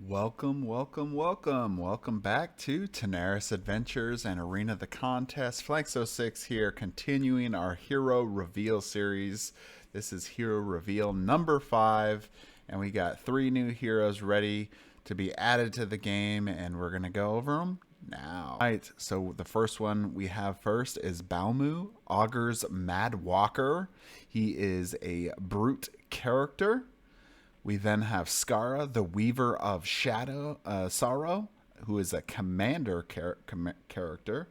Welcome back to Tanares Adventures and Arena the Contest. Flank06 here, continuing our Hero Reveal series. This is Hero Reveal number 5, and we got 3 new heroes ready to be added to the game, and we're going to go over them now. Alright, so the first one we have first is Baumu, Augur's Mad Walker. He is a brute character. We then have Scarra, the Weaver of Sorrow, who is a commander character.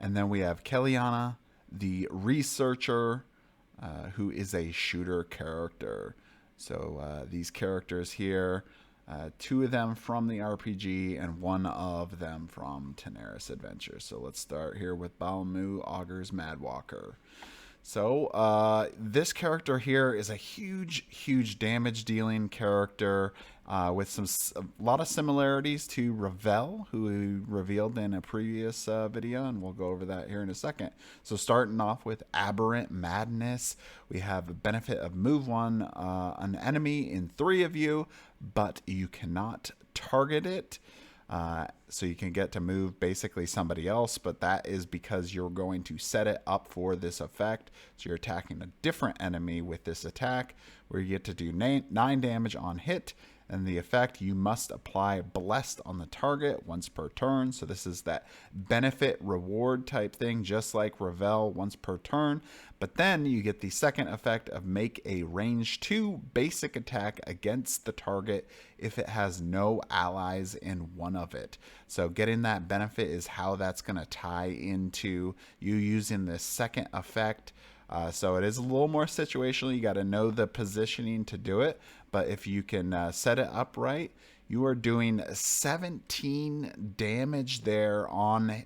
And then we have Keliana, the Researcher, who is a shooter character. So these characters here, 2 of them from the RPG and 1 of them from Tanares Adventures. So let's start here with Baolmu, Augur's Mad Walker. So this character here is a huge damage dealing character with a lot of similarities to Ravel, who we revealed in a previous video, and we'll go over that here in a second. So starting off with Aberrant Madness, we have the benefit of move an enemy in 3 of you, but you cannot target it. So you can get to move basically somebody else, but that is because you're going to set it up for this effect. So you're attacking a different enemy with this attack, where you get to do 9 damage on hit, and the effect, you must apply Blessed on the target once per turn. So this is that benefit reward type thing, just like Ravel, once per turn. But then you get the second effect of make a range 2 basic attack against the target if it has no allies in one of it. So getting that benefit is how that's going to tie into you using this second effect. So it is a little more situational. You got to know the positioning to do it. But if you can set it up right, you are doing 17 damage there on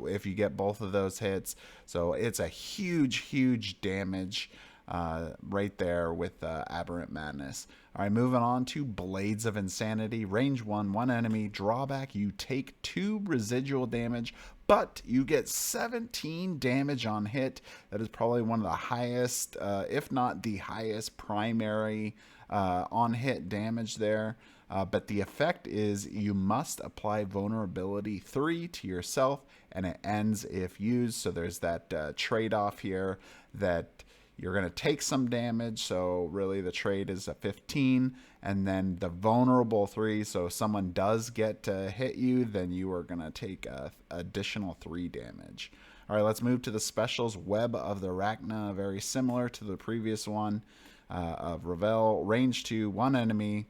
if you get both of those hits. So it's a huge damage right there with Aberrant Madness. All right, moving on to Blades of Insanity. Range 1 enemy. Drawback, you take 2 residual damage, but you get 17 damage on hit. That is probably one of the highest, if not the highest, primary on hit damage there. But the effect is you must apply vulnerability 3 to yourself, and it ends if used. So there's that trade-off here that you're going to take some damage, so really the trade is a 15, and then the vulnerable 3, so if someone does get to hit you, then you are going to take additional 3 damage. All right, let's move to the specials. Web of the Arachna, very similar to the previous one of Ravel. Range 2, 1 enemy.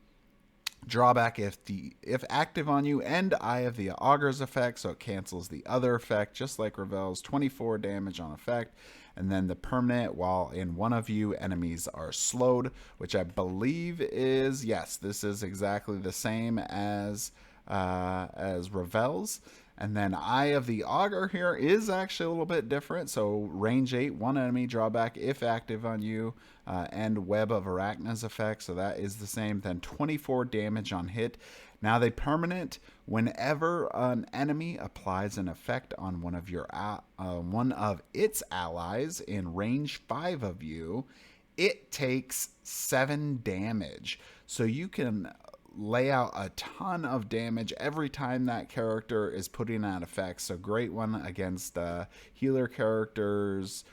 Drawback, if active on you, end Eye of the Augur's effect, so it cancels the other effect, just like Ravel's. 24 damage on effect. And then the permanent, while in one of you, enemies are slowed, which I believe is, yes, this is exactly the same as Ravel's. And then Eye of the Augur here is actually a little bit different. So range 8, 1 enemy. Drawback, if active on you, and Web of Arachna's effect, so that is the same. Then 24 damage on hit. Now they permanent, whenever an enemy applies an effect on one of its allies in range 5 of you, it takes 7 damage. So you can lay out a ton of damage every time that character is putting out effects. So great one against healer characters,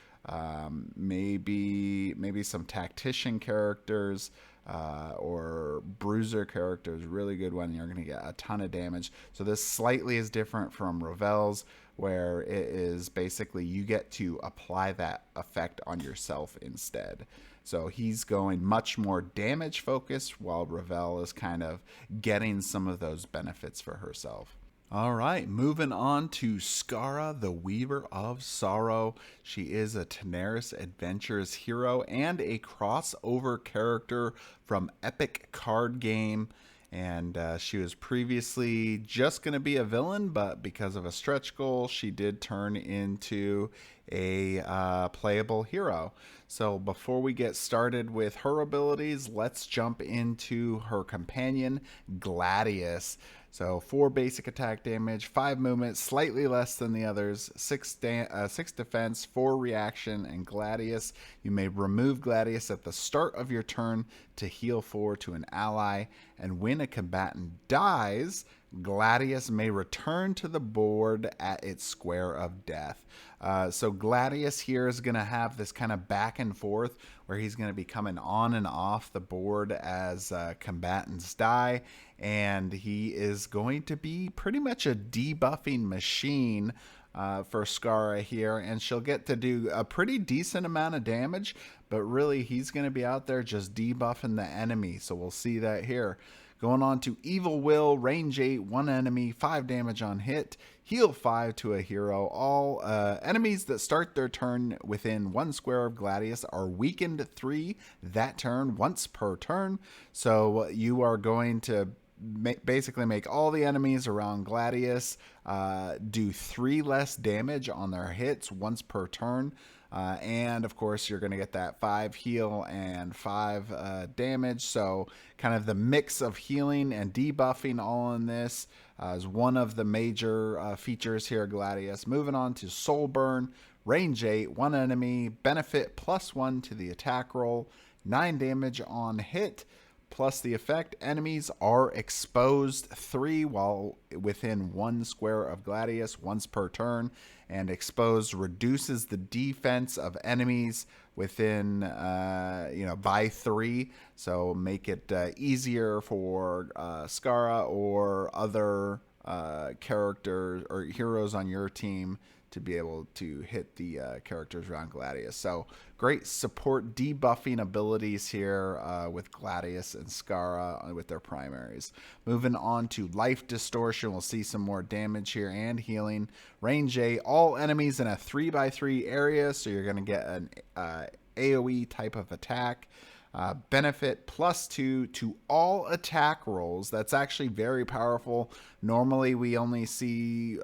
maybe some tactician characters, or bruiser characters. Really good one. You're going to get a ton of damage. So this slightly is different from Ravel's, where it is basically you get to apply that effect on yourself instead. So he's going much more damage focused, while Ravel is kind of getting some of those benefits for herself. All right, moving on to Scarra, the Weaver of Sorrow. She is a Tanares Adventures hero and a crossover character from Epic Card Game. And she was previously just going to be a villain, but because of a stretch goal, she did turn into a playable hero. So before we get started with her abilities, let's jump into her companion, Gladius. So 4 basic attack damage, 5 movement, slightly less than the others, 6 defense, 4 reaction, and Gladius. You may remove Gladius at the start of your turn to heal 4 to an ally, and when a combatant dies, Gladius may return to the board at its square of death. So Gladius here is going to have this kind of back and forth where he's going to be coming on and off the board as combatants die, and he is going to be pretty much a debuffing machine for Scarra here, and she'll get to do a pretty decent amount of damage, but really he's going to be out there just debuffing the enemy, so we'll see that here. Going on to Evil Will, range 8, 1 enemy, 5 damage on hit, heal 5 to a hero. All enemies that start their turn within 1 square of Gladius are weakened 3 that turn, once per turn. So you are going to basically make all the enemies around Gladius do 3 less damage on their hits once per turn. And of course, you're going to get that 5 heal and 5 damage. So, kind of the mix of healing and debuffing all in this is one of the major features here, Gladius. Moving on to Soul Burn, range 8, 1 enemy, benefit +1 to the attack roll, 9 damage on hit. Plus the effect, enemies are exposed 3 while within 1 square of Gladius once per turn, and exposed reduces the defense of enemies within by 3, so make it easier for Scarra or other characters or heroes on your team to be able to hit the characters around Gladius. So great support debuffing abilities here with Gladius and Scarra with their primaries. Moving on to Life Distortion, we'll see some more damage here and healing. Range 8, all enemies in a 3x3 area, so you're going to get an AoE type of attack. Benefit +2 to all attack rolls. That's actually very powerful. Normally we only see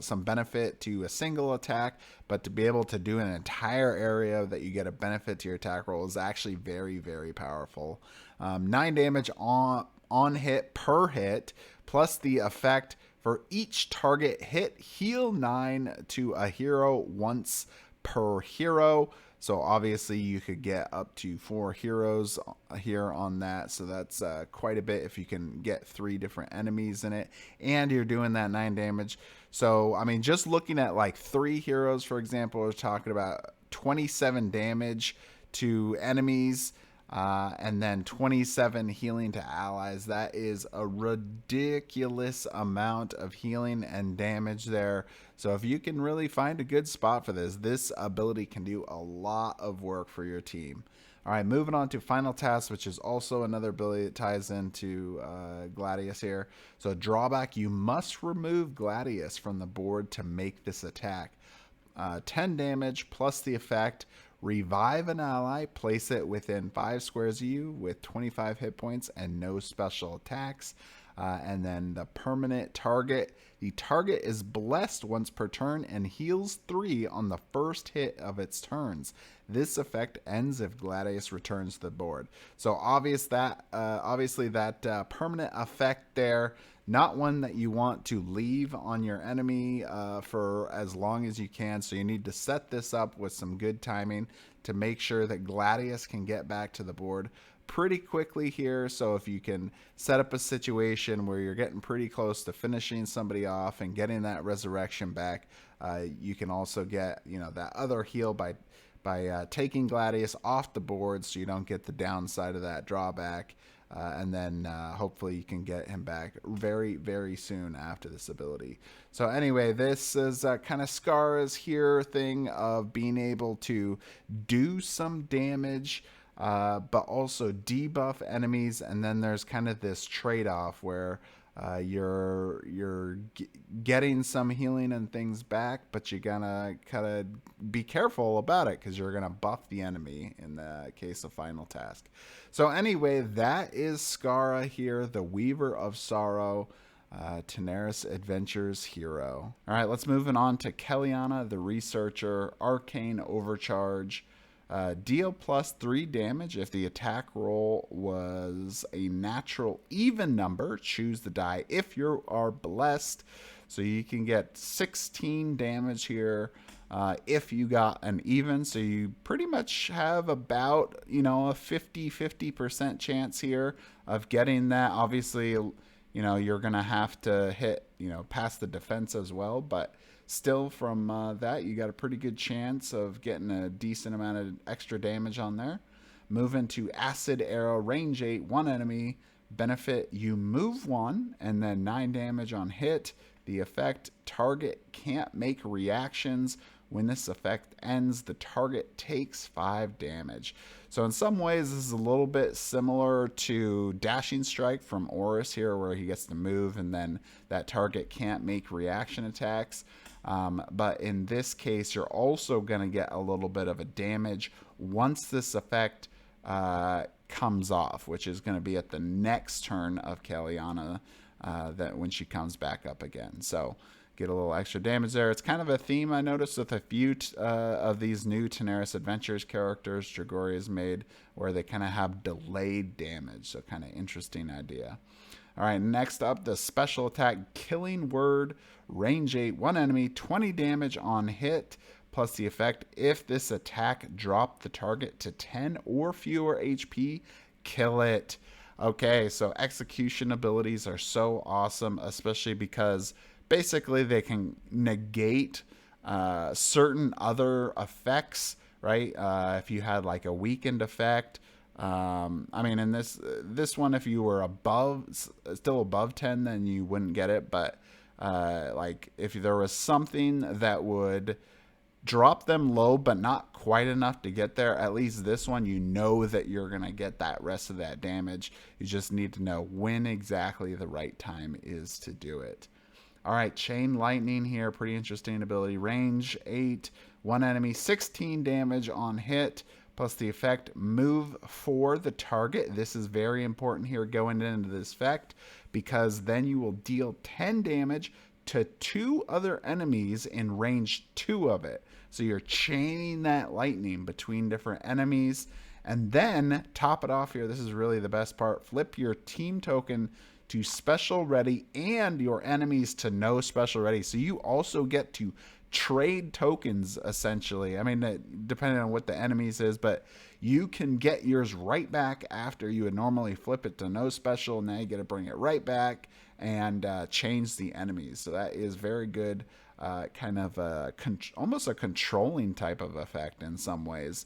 some benefit to a single attack, but to be able to do an entire area that you get a benefit to your attack roll is actually very, very powerful. 9 damage on hit per hit, plus the effect for each target hit, heal 9 to a hero once per hero. So obviously you could get up to 4 heroes here on that. So that's quite a bit if you can get 3 different enemies in it. And you're doing that 9 damage. So, I mean, just looking at like 3 heroes, for example, we're talking about 27 damage to enemies. And then 27 healing to allies. That is a ridiculous amount of healing and damage there. So if you can really find a good spot for this, this ability can do a lot of work for your team. All right, moving on to Final Task, which is also another ability that ties into Gladius here. So drawback, you must remove Gladius from the board to make this attack. 10 damage plus the effect. Revive an ally, place it within 5 squares of you with 25 hit points and no special attacks. And then the permanent target. The target is blessed once per turn and heals 3 on the first hit of its turns. This effect ends if Gladius returns to the board. So obviously that permanent effect there, not one that you want to leave on your enemy for as long as you can. So you need to set this up with some good timing to make sure that Gladius can get back to the board pretty quickly here. So if you can set up a situation where you're getting pretty close to finishing somebody off and getting that resurrection back, you can also get that other heal by taking Gladius off the board, so you don't get the downside of that drawback. And then hopefully you can get him back very, very soon after this ability. So anyway, this is kind of Scarra's here thing of being able to do some damage, but also debuff enemies. And then there's kind of this trade-off where you're getting some healing and things back, but you gotta kind of be careful about it because you're gonna buff the enemy in the case of Final Task. So anyway, that is Scarra here, the Weaver of Sorrow. Tanares Adventures hero. All right, let's move on to Keliana, the researcher. Arcane Overcharge. Deal plus 3 damage. If the attack roll was a natural even number, choose the die if you are blessed. So you can get 16 damage here if you got an even. So you pretty much have about, a 50% chance here of getting that. Obviously, you're going to have to hit, past the defense as well. But still, from that, you got a pretty good chance of getting a decent amount of extra damage on there. Moving to Acid Arrow, range 8, one enemy. Benefit, you move 1, and then 9 damage on hit. The effect, target can't make reactions. When this effect ends, the target takes 5 damage. So in some ways, this is a little bit similar to Dashing Strike from Oris here, where he gets to move and then that target can't make reaction attacks. But in this case, you're also going to get a little bit of a damage once this effect comes off, which is going to be at the next turn of Keliana, that when she comes back up again. So get a little extra damage there. It's kind of a theme I noticed with a few of these new Tanares Adventures characters Dragori has made, where they kind of have delayed damage. So kind of interesting idea. All right, next up, the special attack, Killing Word, range 8, one enemy, 20 damage on hit, plus the effect, if this attack dropped the target to 10 or fewer HP, kill it. Okay, so execution abilities are so awesome, especially because basically they can negate certain other effects, right? If you had like a weakened effect, I mean, in this one, if you were still above 10, then you wouldn't get it. But like if there was something that would drop them low, but not quite enough to get there, at least this one, that you're going to get that rest of that damage. You just need to know when exactly the right time is to do it. All right, Chain Lightning here, pretty interesting ability. Range 8, one enemy, 16 damage on hit, plus the effect, move for the target. This is very important here going into this effect, because then you will deal 10 damage to 2 other enemies in range 2 of it. So you're chaining that lightning between different enemies. And then, top it off here, this is really the best part, flip your team token to special ready and your enemies to no special ready. So you also get to trade tokens, essentially. I mean, depending on what the enemies is, but you can get yours right back after you would normally flip it to no special. Now you get to bring it right back and change the enemies. So that is very good, kind of almost a controlling type of effect in some ways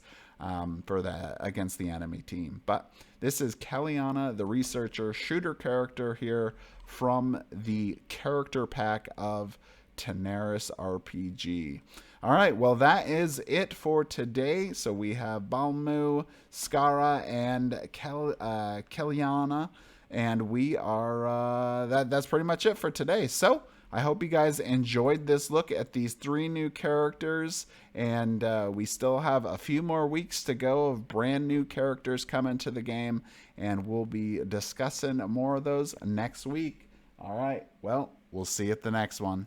for that against the enemy team. But this is Keliana, the researcher, shooter character here from the character pack of Tanares RPG. All right, well, that is it for today. So we have Baumu, Scara, and Keliana, and we are that's pretty much it for today. So I hope you guys enjoyed this look at these 3 new characters, and we still have a few more weeks to go of brand new characters coming to the game, and we'll be discussing more of those next week. All right, well, we'll see you at the next one.